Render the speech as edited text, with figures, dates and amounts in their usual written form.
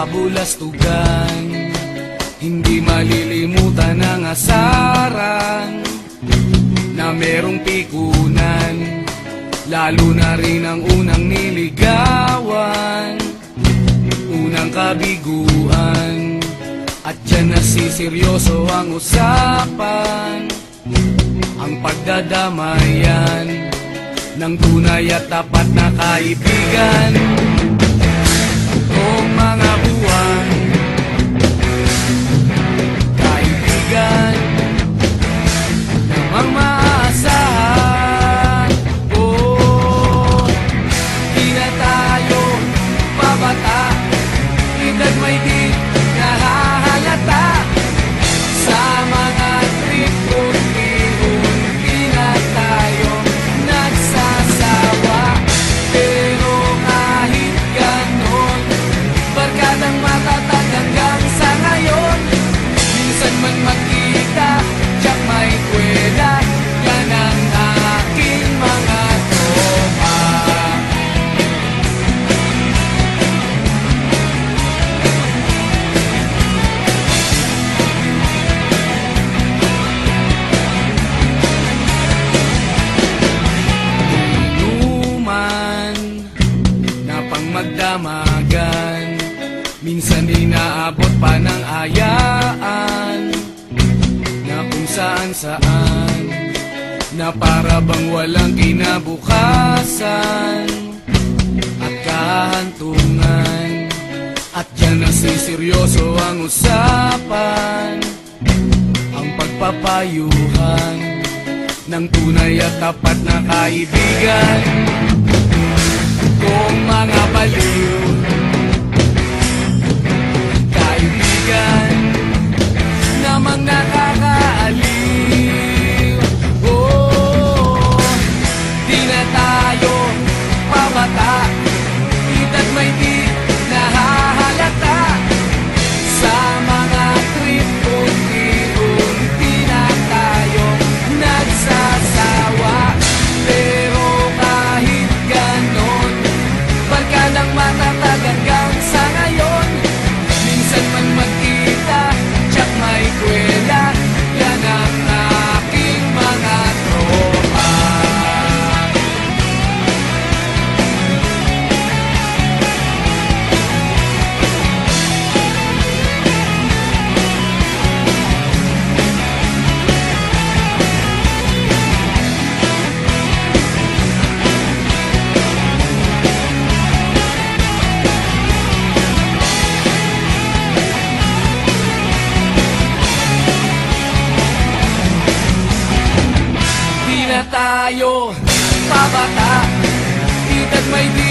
kabulastugan. Hindi malilimutan ang asaran na merong pikunan, lalo na rin ang unang niligawan, unang kabiguan. At dyan nasiseryoso ang usapan, ang pagdadamayan ng tunay at tapat na kaibigan. Kung mga buwan, kaibigan namang maaasahan. Oh, di na tayo babata, edad may di nahahalata. Sa mga trip unti-unti na tayo nagsasawa. Pero kahit ganon, barkadang matatag hanggang sa ngayon. Minsan man magkita, tiyak may kwela, yan ang aking mga tropa. Inuman na pang magdamagan, minsan inaabot pa ng ayaan, na kung saan-saan, na para bang walang kinabukasan at kahantungan. At yan nasiseryoso ang usapan, ang pagpapayuhan ng tunay at tapat na kaibigan. Kung mga baliw, kaibigan namang nakakaaliw. Oh, di na tayo pabata, edad may di nahahalata. Sa mga trip unti-unti na tayo nagsasawa. Pero kahit ganon, barkadang matatag hanggang sa ngayon. Minsan man magkita, tiyak may kwela, yan ang aking mga tropa. Di na tayo pabata, edad may di